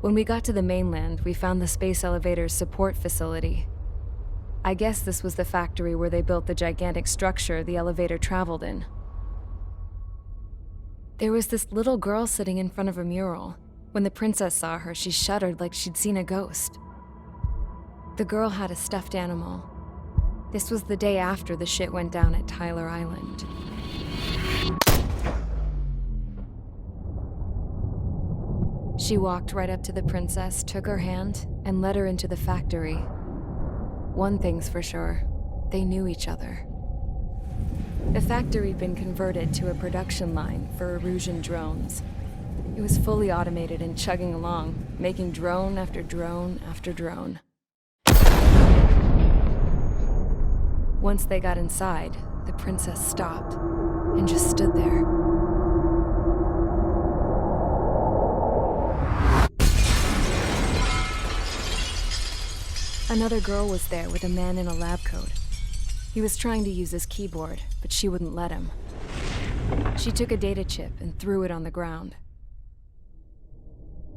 When we got to the mainland, we found the space elevator's support facility. I guess this was the factory where they built the gigantic structure the elevator traveled in. There was this little girl sitting in front of a mural. When the princess saw her, she shuddered like she'd seen a ghost. The girl had a stuffed animal. This was the day after the shit went down at Tyler Island. She walked right up to the princess, took her hand, and led her into the factory. One thing's for sure, they knew each other. The factory had been converted to a production line for Erusian drones. It was fully automated and chugging along, making drone after drone after drone. Once they got inside, the princess stopped and just stood there. Another girl was there with a man in a lab coat. He was trying to use his keyboard, but she wouldn't let him. She took a data chip and threw it on the ground.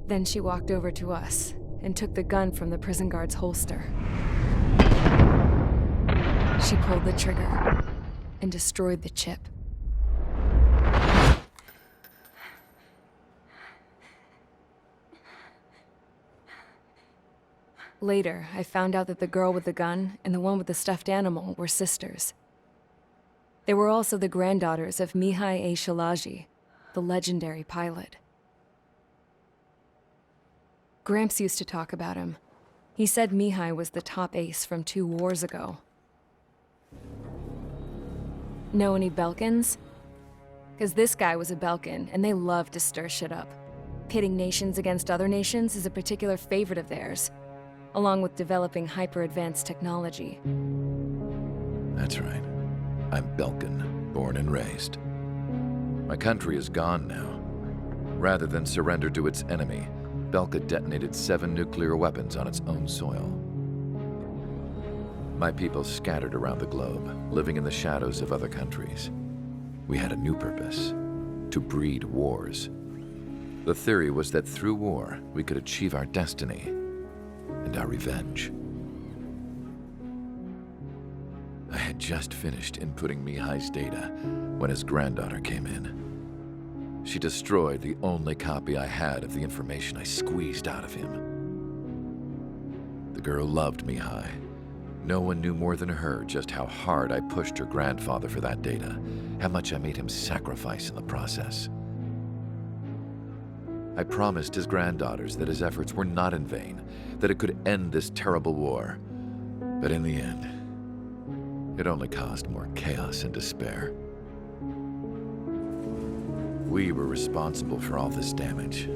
Then she walked over to us and took the gun from the prison guard's holster. She pulled the trigger and destroyed the chip. Later, I found out that the girl with the gun and the one with the stuffed animal were sisters. They were also the granddaughters of Mihai A. Shalaji, the legendary pilot. Gramps used to talk about him. He said Mihai was the top ace from 2 wars ago. Know any Belkans? 'Cause this guy was a Belkan, and they love to stir shit up. Pitting nations against other nations is a particular favorite of theirs, along with developing hyper-advanced technology. That's right. I'm Belkan, born and raised. My country is gone now. Rather than surrender to its enemy, Belka detonated 7 nuclear weapons on its own soil. My people scattered around the globe, living in the shadows of other countries. We had a new purpose: to breed wars. The theory was that through war, we could achieve our destiny and our revenge. I had just finished inputting Mihai's data when his granddaughter came in. She destroyed the only copy I had of the information I squeezed out of him. The girl loved Mihai. No one knew more than her just how hard I pushed her grandfather for that data, how much I made him sacrifice in the process. I promised his granddaughters that his efforts were not in vain, that it could end this terrible war. But in the end, it only caused more chaos and despair. We were responsible for all this damage,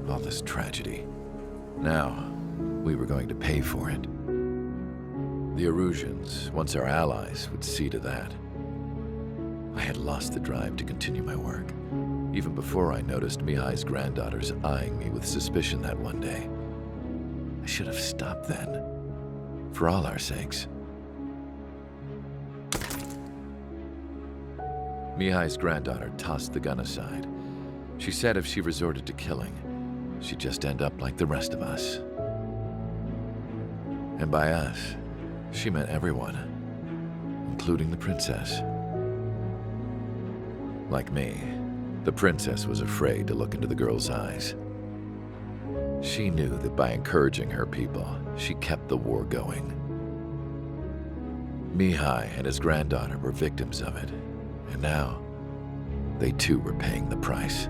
all this tragedy. Now, we were going to pay for it. The Erusians, once our allies, would see to that. I had lost the drive to continue my work, even before I noticed Mihai's granddaughters eyeing me with suspicion that one day. I should have stopped then, for all our sakes. Mihai's granddaughter tossed the gun aside. She said if she resorted to killing, she'd just end up like the rest of us. And by us, she meant everyone, including the princess. Like me, the princess was afraid to look into the girl's eyes. She knew that by encouraging her people, she kept the war going. Mihai and his granddaughter were victims of it, and now they too were paying the price.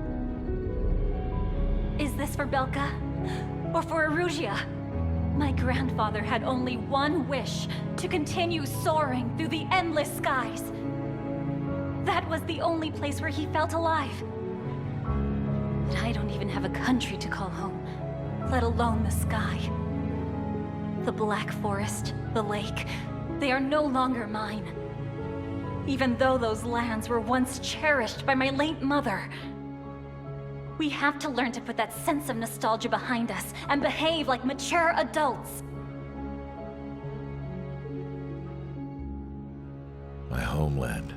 Is this for Belka? Or for Erusia? My grandfather had only one wish: to continue soaring through the endless skies. That was the only place where he felt alive. But I don't even have a country to call home, let alone the sky. The Black Forest, the lake, they are no longer mine. Even though those lands were once cherished by my late mother. We have to learn to put that sense of nostalgia behind us and behave like mature adults. My homeland.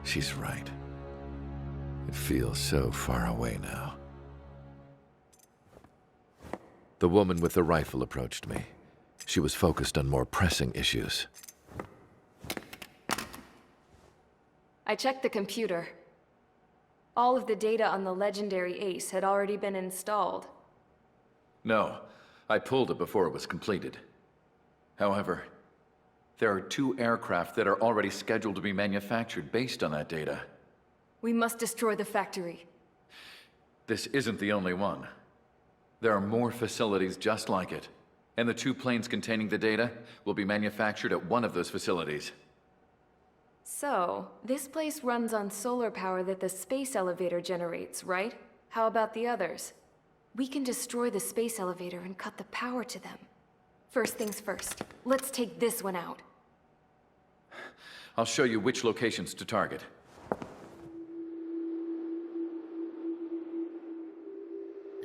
She's right. It feels so far away now. The woman with the rifle approached me. She was focused on more pressing issues. I checked the computer. All of the data on the legendary Ace had already been installed. No, I pulled it before it was completed. However, there are 2 aircraft that are already scheduled to be manufactured based on that data. We must destroy the factory. This isn't the only one. There are more facilities just like it, and the 2 planes containing the data will be manufactured at one of those facilities. So, this place runs on solar power that the space elevator generates, right? How about the others? We can destroy the space elevator and cut the power to them. First things first, let's take this one out. I'll show you which locations to target.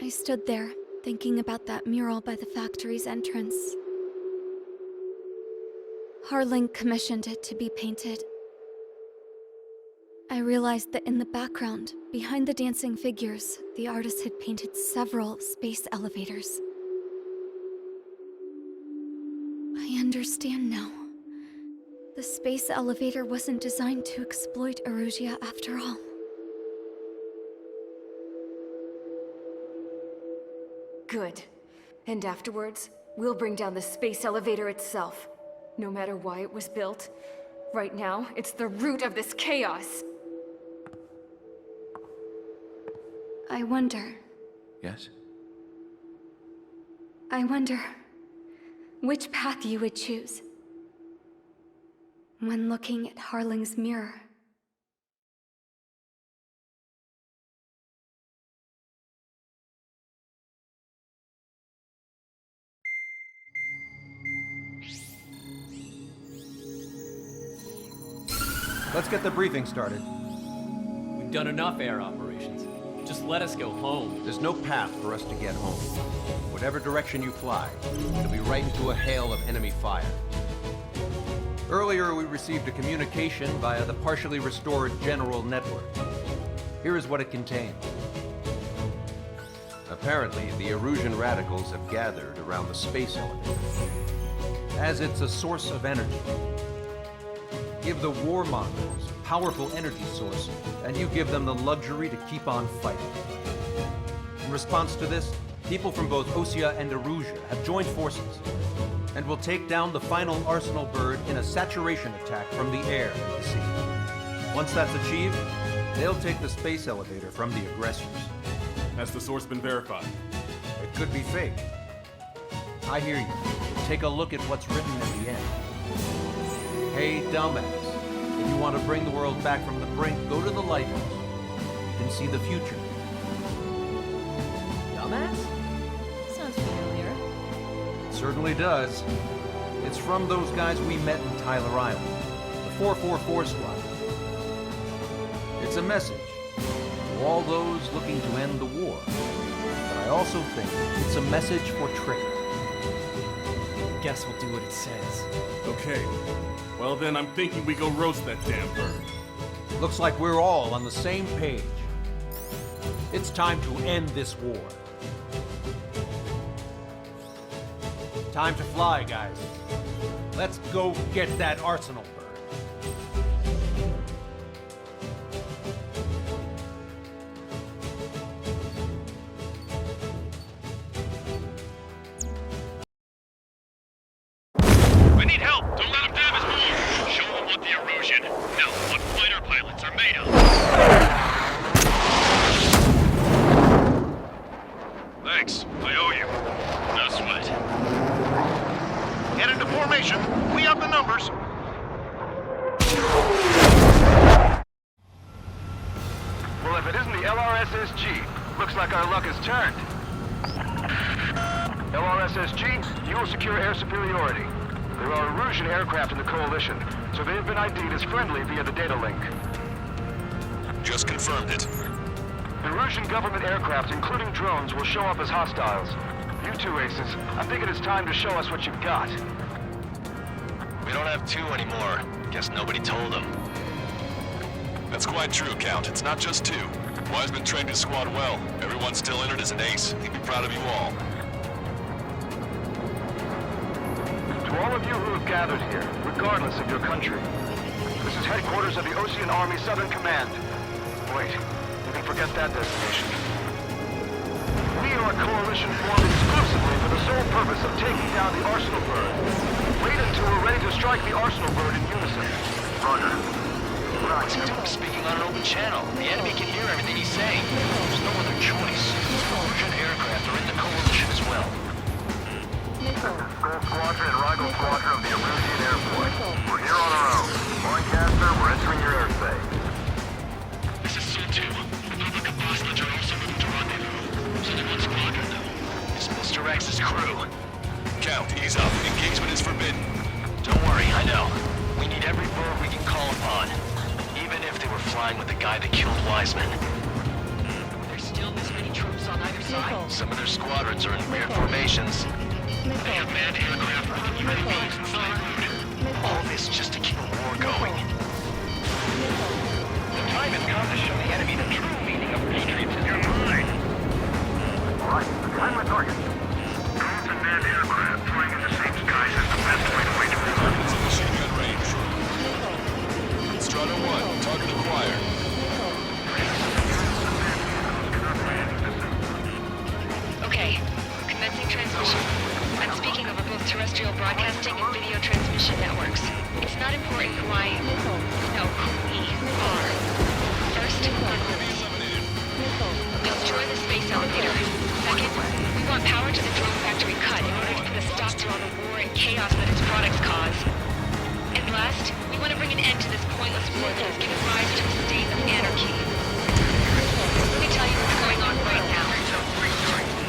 I stood there, thinking about that mural by the factory's entrance. Harling commissioned it to be painted. I realized that in the background, behind the dancing figures, the artist had painted several space elevators. I understand now. The space elevator wasn't designed to exploit Erusia after all. Good. And afterwards, we'll bring down the space elevator itself. No matter why it was built, right now, it's the root of this chaos. I wonder Yes? which path you would choose when looking at Harling's mirror. Let's get the briefing started. We've done enough air operations. Just let us go home. There's no path for us to get home. Whatever direction you fly, it'll be right into a hail of enemy fire. Earlier, we received a communication via the partially restored general network. Here is what it contained. Apparently, the Erusian radicals have gathered around the space elevator, as it's a source of energy. Give the warmongers a powerful energy source, and you give them the luxury to keep on fighting. In response to this, people from both Osea and Erusia have joined forces, and will take down the final Arsenal bird in a saturation attack from the air and the sea. Once that's achieved, they'll take the space elevator from the aggressors. Has the source been verified? It could be fake. I hear you. Take a look at what's written at the end. Hey, dumbass. If you want to bring the world back from the brink, go to the lighthouse. You can see the future. Dumbass? Sounds familiar. It certainly does. It's from those guys we met in Tyler Island, the 444 squad. It's a message to all those looking to end the war. But I also think it's a message for Tricker. Guess we'll do what it says. Okay. Well then, I'm thinking we go roast that damn bird. Looks like we're all on the same page. It's time to end this war. Time to fly, guys. Let's go get that Arsenal bird. We need help! Don't let them damage more! Show them what the Erusian, no, what fighter pilots are made of! Thanks, I owe you. No sweat. Get into formation. We have the numbers. Well, if it isn't the LRSSG, looks like our luck has turned. LRSSG, you will secure air superiority. There are Erusian aircraft in the Coalition, so they have been ID'd as friendly via the data link. Just confirmed it. The Erusian government aircraft, including drones, will show up as hostiles. You two aces, I think it is time to show us what you've got. We don't have two anymore. Guess nobody told them. That's quite true, Count. It's not just two. Wiseman trained his squad well. Everyone still entered as an ace. He'd be proud of you all. all of you who have gathered here, regardless of your country, this is headquarters of the Ocean Army Southern Command. Wait, you can forget that destination. We are a coalition formed exclusively for the sole purpose of taking down the Arsenal Bird. Wait until we're ready to strike the Arsenal Bird in unison. Roger. What's he doing speaking on an open channel? The enemy can hear everything he's saying. There's no other choice. Russian aircraft are in the coalition as well. Skull Squadron and Rigel Squadron of the Erusian Air Force. We're here on our own. Lancaster, we're entering your airspace. This is Su-2. Republic of Bosnia are also moving to rendezvous. So one squadron, though. It's Mr. X's crew. Count, ease up. Engagement is forbidden. Don't worry, I know. We need every bird we can call upon. Even if they were flying with the guy that killed Wiseman. There's still this many troops on either side? Some of their squadrons are in weird formations. They have manned aircraft with UAVs and flight route. All this just to keep a war going. The time has come to show the enemy the true meaning of patriotism. Right, behind my target. Drones and manned aircraft flying in the same skies is the best way to wage war. Machine gun range. Strata 1, target acquired. Okay, commencing transmission. I'm speaking over both terrestrial broadcasting and video transmission networks. It's not important who I... No, who we are. First, destroy the space elevator. Second, we want power to the drone factory cut in order to put a stop to all the war and chaos that its products cause. And last, we want to bring an end to this pointless war that has given rise to a state of anarchy. Let me tell you what's going on right now.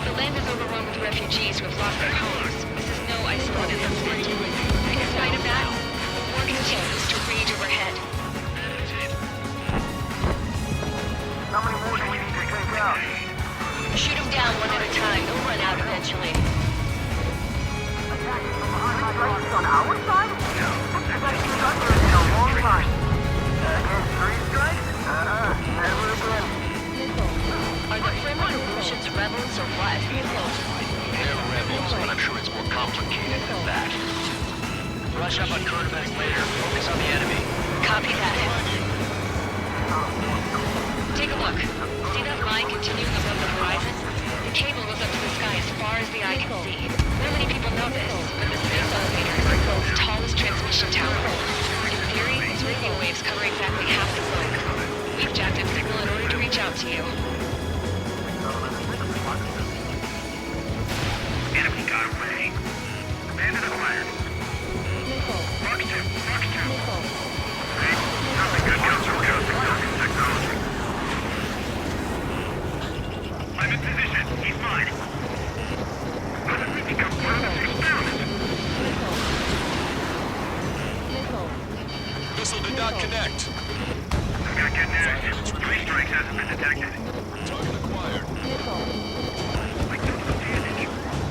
The land is overrun with refugees who have lost their homes. This is no isolated incident. In spite of that, the war continues to rage overhead. How many more do we need to take out? Shoot them down one at a time. They'll run out eventually. On our side? This has been done here in a long time. Against three strikes? Never again. Are the friendly Erusians rebels or what? They're rebels, but I'm sure it's more complicated than that. Rush up on current events later. Focus on the enemy. Copy that. Take a look. See that line continuing above the horizon? The cable goes up to the sky as far as the eye can see. Not many people know this, but the space elevator is the world's tallest transmission tower. In theory, its radio waves cover exactly half the globe. We've jacked its signal in order to reach out to you. Enemy got away. Bandit acquired. Fox 2, Fox 2. Hey, nothing good comes from coasting Falcon technology. I'm in position. He's mine. How did we become part of this experiment? Missile did not connect. I've got good news. Three strikes hasn't been detected. Target acquired.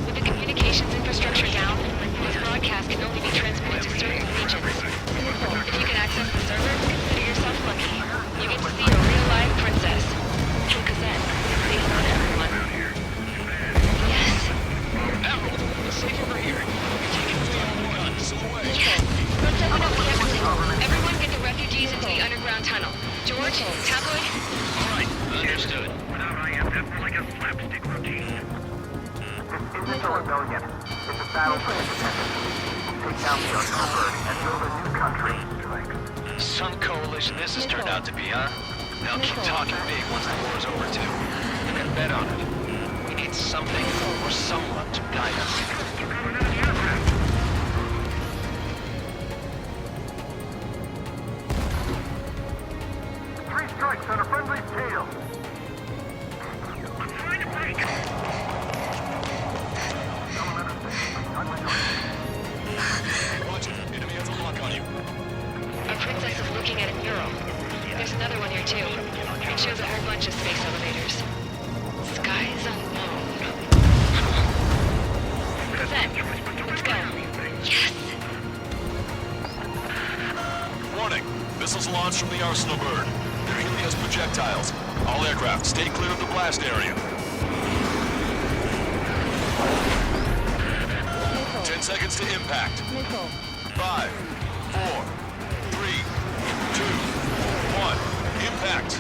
With the communications infrastructure down, this broadcast can only be transmitted to certain regions. If you can access the server, consider yourself lucky. You get to see a real-life princess. Kill Gazette. Say hello to everyone. Yes. Admiral, the safe over here. You're taking the gun. Missile away. Yes. Let's open up the exit. Everyone get the refugees into the underground tunnel. George, Tabloid? All right, understood. Without IM, that's like a slapstick routine. This isn't a rebellion. It's a battle for independence. Take down the Arsenal Bird and build a new country. Some coalition this has turned out to be, huh? They'll keep talking big once the war's over, too. You can bet on it. We need something or someone to guide us. Three strikes on a friendly tail. I'm trying to break. Watch it. Enemy has a lock on you. Our princess is looking at a mural. There's another one here too. It shows a whole bunch of space elevators. Skies unknown. Gazette, let's go. Yes! Warning. Missiles launched from the Arsenal Bird. They're helium as projectiles. All aircraft, stay clear of the blast area. 10 10 seconds to impact. Missile. 5, 4, 3, 2, 1. Impact.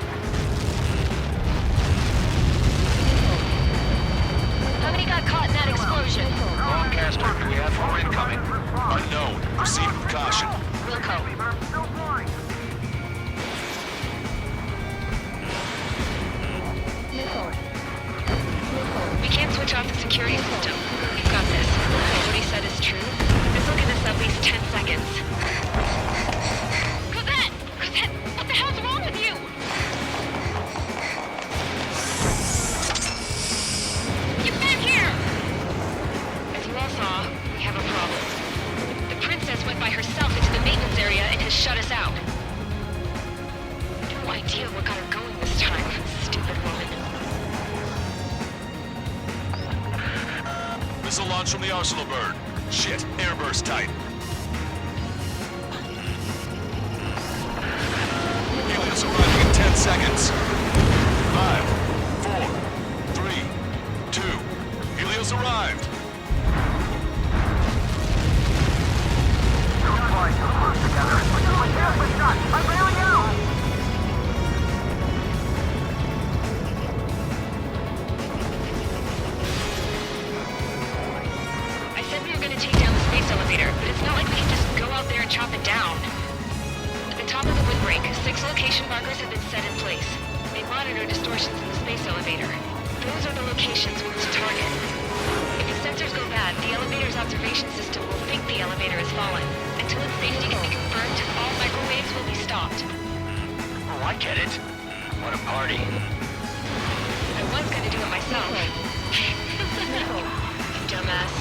How many got caught in that explosion? Broadcaster, do we have more incoming? Unknown. Proceed with caution. Wilco. We can't switch off the security system. We've got this. If what he said is true, this will give us at least 10 seconds. Cosette! Cosette! What the hell's wrong with you? Get back here! As you all saw, we have a problem. The princess went by herself into the maintenance area and has shut us out. No idea what got her going this time. Stupid woman. Missile launch from the Arsenal bird. Shit, airburst tight. Helios arriving in 10 seconds. 5, 4, 3, 2. Helios arrived. I'm bailing out! I said we were going to take down the space elevator, but it's not like we can just go out there and chop it down. At the top of the windbreak, 6 location markers have been set in place. They monitor distortions in the space elevator. Those are the locations we'll to target. If the sensors go bad, the elevator's observation system will think the elevator has fallen. Until its safety can be confirmed, all microwaves will be stopped. Oh, I get it. What a party. I was going to do it myself. You dumbass.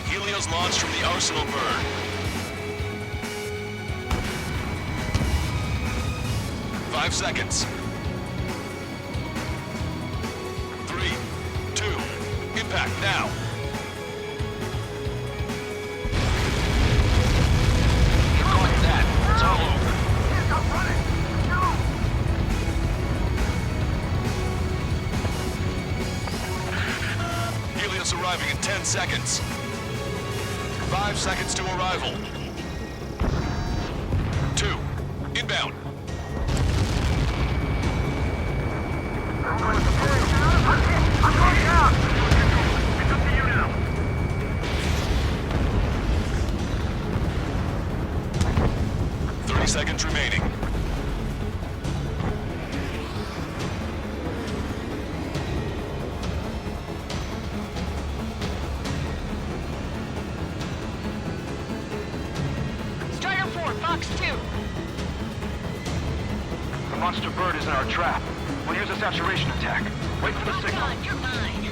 Helios launched from the Arsenal bird. 5 seconds. 3, 2, impact now. Keep going with that. It's all over. Helios arriving in 10 seconds. 5 seconds to arrival. 2, inbound. I'm going down! It's up to you now. 30 seconds remaining. Strider 4, Fox 2. The monster bird is in our trap. We'll use a saturation attack. Wait for the signal. On, you're mine.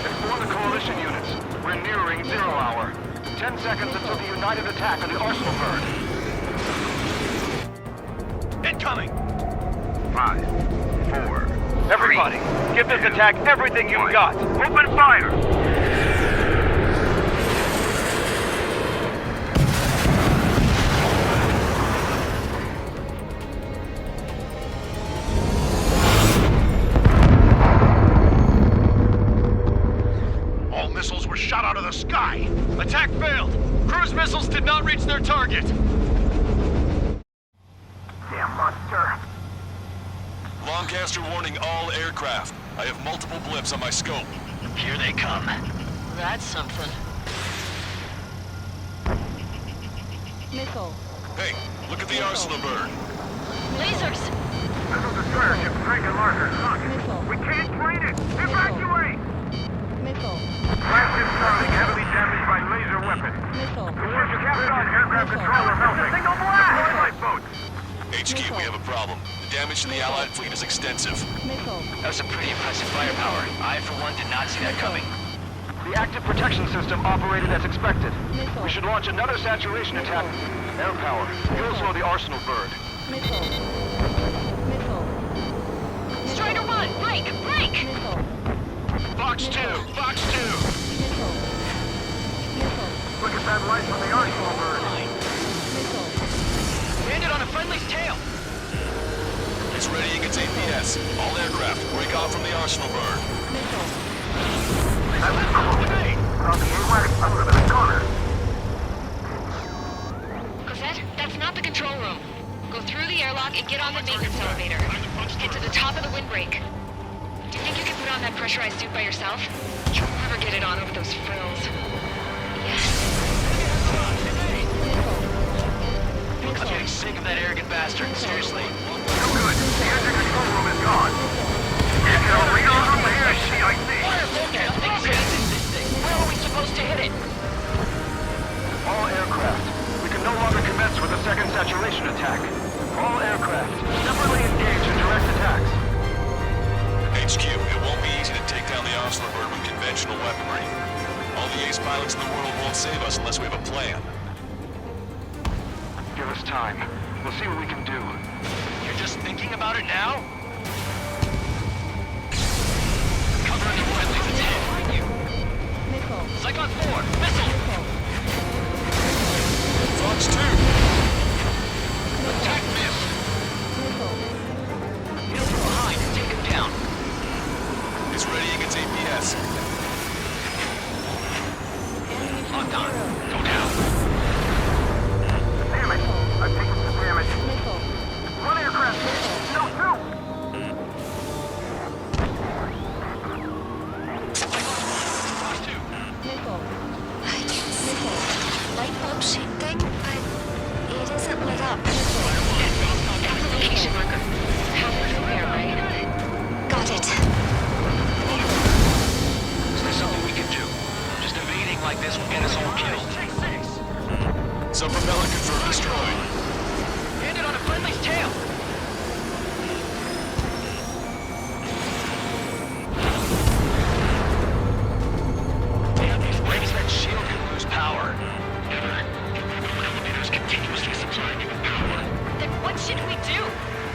Explore the coalition units. We're nearing 0 hour. 10 seconds until the united attack on the Arsenal bird. Incoming! 5, 4. Everybody, give this attack everything you've got. Open fire! All missiles were shot out of the sky. Attack failed. Cruise missiles did not reach their target. Damn monster. Lancaster warning all aircraft. I have multiple blips on my scope. Here they come. That's something. Missile. Hey, look at the Arsenal bird. Lasers! Missile destroyer ship Dragon Larger. Missile. We can't train it! Evacuate! Missile. Flagship Starling heavily damaged by laser weapon. Missile. Warship Captain, aircraft controller melting. Signal blast! Deploy lifeboats! HQ, we have a problem. The damage to the Allied fleet is extensive. Missile. That was some pretty impressive firepower. I, for one, did not see that coming. The active protection system operated as expected. Missile. We should launch another saturation attack. Air power. You'll slow the Arsenal bird. Missile. Missile. Strider 1, break! Break! Missile. Fox 2! Fox 2! Missile. Missile. Look at that light from the Arsenal bird. Missile. GPS. All aircraft, break off from the arsenal burn. Cosette, that's not the control room. Go through the airlock and get on the maintenance elevator. Get to the top of the windbreak. Do you think you can put on that pressurized suit by yourself? You'll never get it on over those frills. Yes. I'm getting sick of that arrogant bastard, seriously. No good. The engine control room is gone. Get your radar from here, CIC. Where are we supposed to hit it? All aircraft. We can no longer commence with a second saturation attack. All aircraft, separately engage in direct attacks. HQ, it won't be easy to take down the arsenal burn with conventional weaponry. All the ace pilots in the world won't save us unless we have a plan. Give us time. We'll see what we can do. You're just thinking about it now? Cover in the friendlies, it's hit. Zygon 4, missile! Fox 2! Attack miss! He'll go behind and take him down. It's readying its APS. Locked on. Go down. Damn it! I've taken some damage. One aircraft! No, two! Fox 2. I can see a light bulb shape thing, but it isn't lit up. That's the location marker. Halfway from there, right? Got it. Is there something we can do? Just evading like this will get us all killed. Sub-propeller confirmed destroyed. Landed on a friendly's tail. Damn, these breaks that shield can lose power. Never. The elevator's continuously supplying you with power. Then what should we do?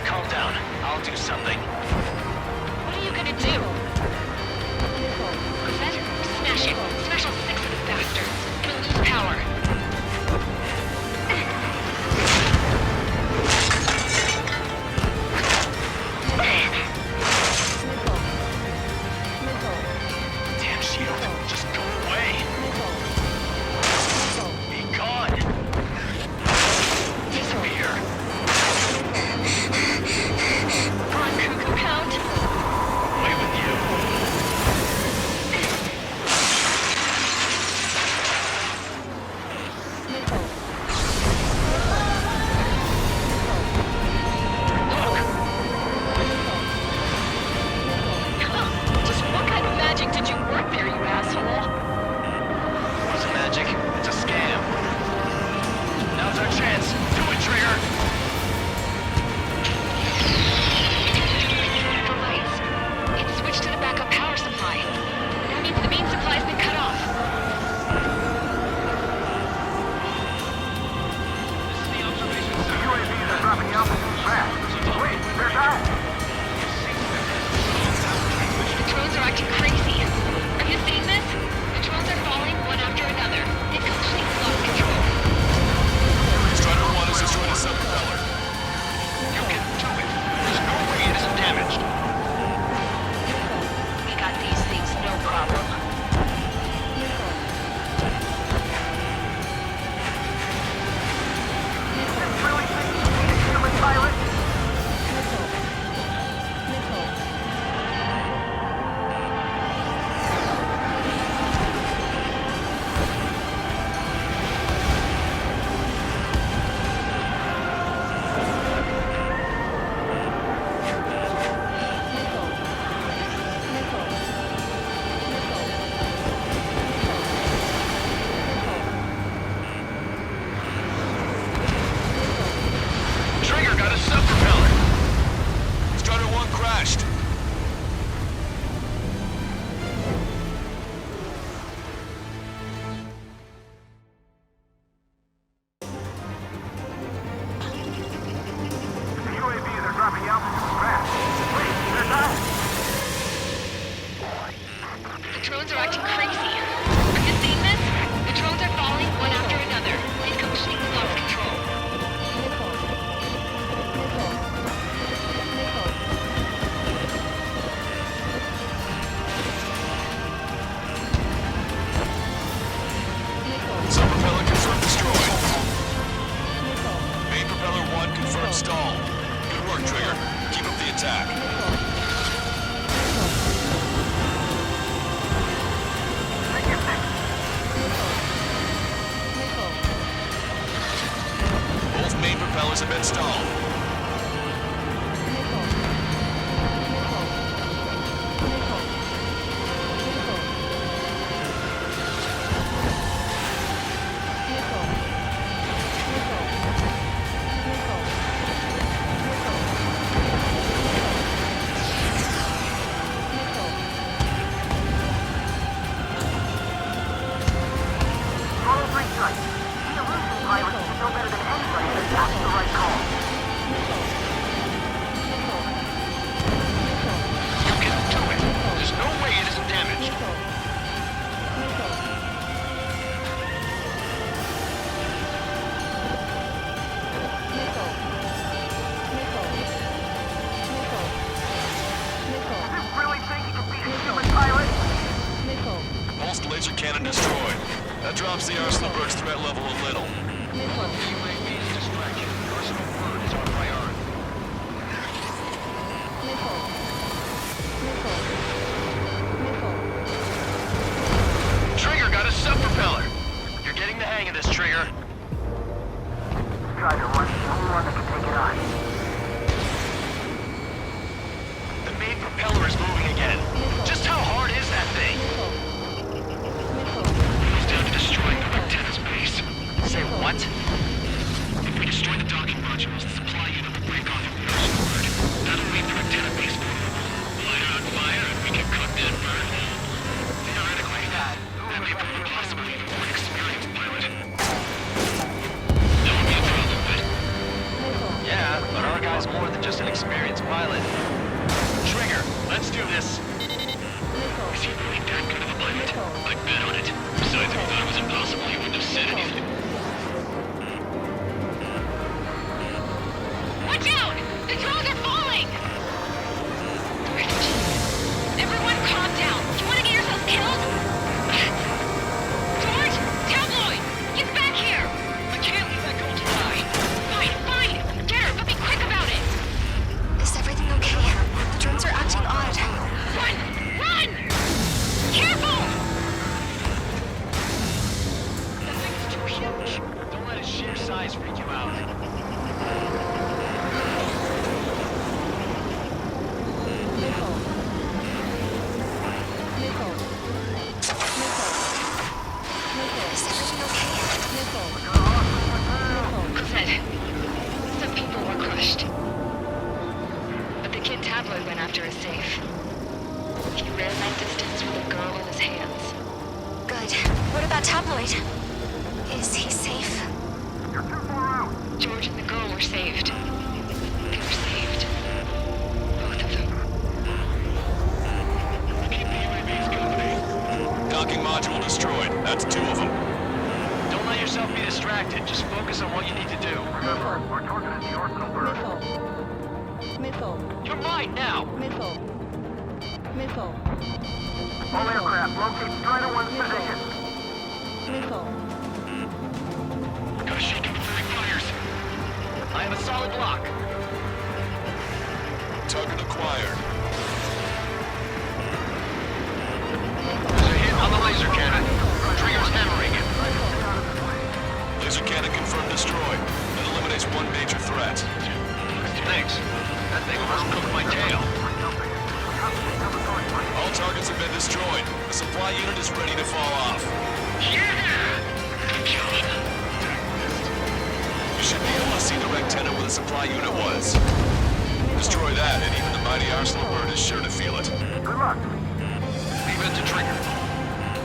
Calm down. I'll do something. What are you gonna do? Cosette, smash it. Smash all 6 of the bastards. It'll lose power. Sub-propeller confirmed destroyed. Main propeller 1 confirmed stalled. Good work, Trigger. Keep up the attack. Both main propellers have been stalled. Laser cannon destroyed. That drops the Arsenal bird's threat level a little. UAV's distraction. Personal bird is our priority. Trigger got a sub-propeller. You're getting the hang of this, Trigger. Try to run the only one that can take it on. The main propeller is moving again. Just how hard is that thing? He's down to destroying the antenna's base. Say what? If we destroy the docking modules, the supply unit will break off from the Arsenal bird. That'll leave their antenna base vulnerable. Light it on fire and we can cut that bird. Theoretically, that may prove impossible even for an experienced pilot. That would be a problem, but... Yeah, but our guy's more than just an experienced pilot. Trigger, let's do this. Is he really that good of a pilot? I'd bet on it. Besides, if he thought it was impossible, he wouldn't have said anything. Watch out! The drones are falling! Everyone calm down. You want to get yourself killed? George! Tabloid! Get back here! I can't leave that girl to die. Fine. Get her, but be quick about it! Is everything okay? The drones are acting odd. Run! Careful! That thing's too huge. Don't let its sheer size freak you out. Is everything okay? Cosette, some people were crushed. But the kid Tabloid went after his safe. He ran that distance with a girl in his hands. Good. What about Tabloid? Is he safe? You're too far out. George and the girl were saved. They were saved. Both of them. Keep the UAVs company. Docking module destroyed. That's 2 of them. Don't let yourself be distracted. Just focus on what you need to do. Remember, our target is the Arsenal bird. You're mine now! All aircraft, locate Strider 1's position. Gotta shake him before he fires. I have a solid block. Target acquired. There's a hit on the laser cannon. Trigger's hammering it. Laser cannon confirmed destroyed. That eliminates 1 major threat. Thanks. That thing almost cooked my tail. All targets have been destroyed. The supply unit is ready to fall off. Yeah! Good job. You should be able to see the rectangle where the supply unit was. Destroy that, and even the mighty Arsenal bird is sure to feel it. Good luck. Leave it to Trigger.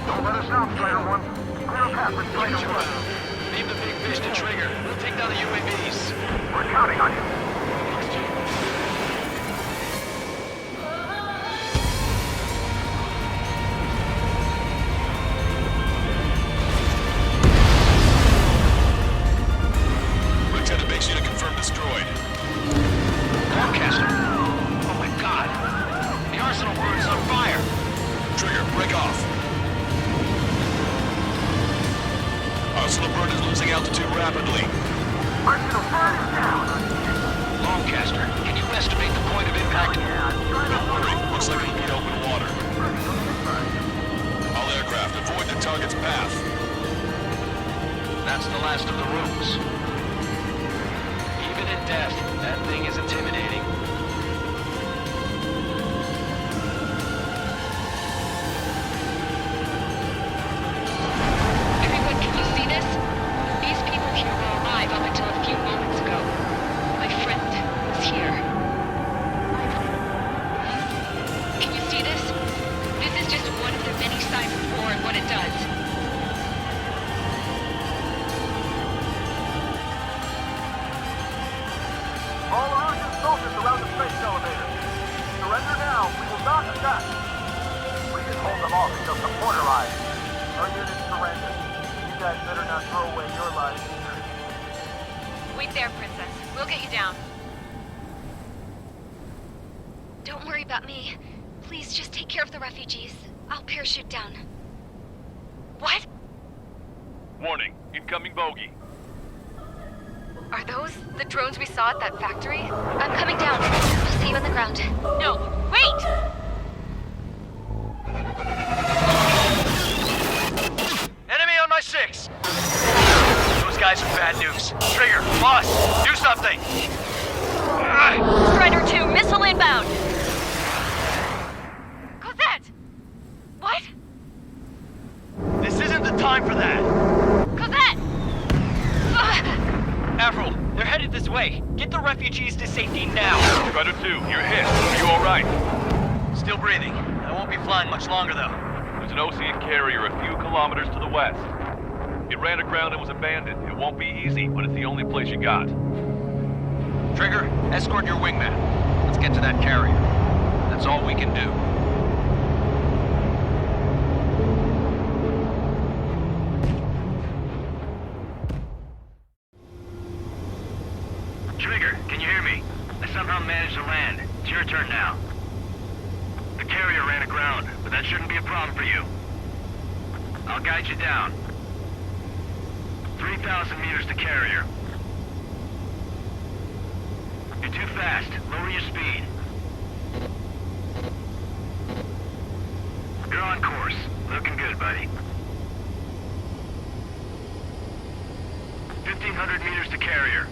Don't let us down, Strider 1. Clear a path for Strider 1. Leave the big fish to Trigger. We'll take down the UAVs. We're counting on you. Rectangle base unit confirmed destroyed. Broadcaster. Oh my god. The Arsenal bird is on fire. Trigger, break off. Councilor Bird is losing altitude rapidly. Lancaster, can you estimate the point of impact? Don't worry, looks like it'll be open water. All aircraft, avoid the target's path. That's the last of the rooms. Even in death, that thing is intimidating. Everyone, can you see this? These people here were alive up until a few moments ago. My friend was here. Can you see this? This is just one of the many signs of war and what it does. All Erusian soldiers around the space elevator. Surrender now. We will not attack. We can hold them off until support arrives. Our unit surrenders. You guys better not throw away your lives either. Wait there, Princess. We'll get you down. Don't worry about me. Please just take care of the refugees. I'll parachute down. What? Warning, incoming bogey. Are those the drones we saw at that factory? I'm coming down. I'll see you on the ground. No, wait! Enemy on my 6! Those guys are bad news. Trigger, boss, do something! Strider 2, missile inbound! Cosette! What? This isn't the time for that! Cosette! Avril, they're headed this way. Get the refugees to safety now. Strider 2, you're hit. Are you alright? Still breathing. I won't be flying much longer, though. There's an Osean carrier a few kilometers to the west. It ran aground and was abandoned. It won't be easy, but it's the only place you got. Trigger, escort your wingman. Let's get to that carrier. That's all we can do. Trigger, can you hear me? I somehow managed to land. It's your turn now. The carrier ran aground, but that shouldn't be a problem for you. I'll guide you down. 3,000 meters to carrier. You're too fast. Lower your speed. You're on course. Looking good, buddy. 1,500 meters to carrier.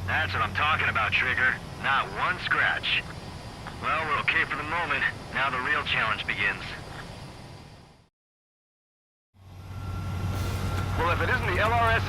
That's what I'm talking about, Trigger. Not one scratch. Well, we're okay for the moment. Now the real challenge begins. Well, if it isn't the LRS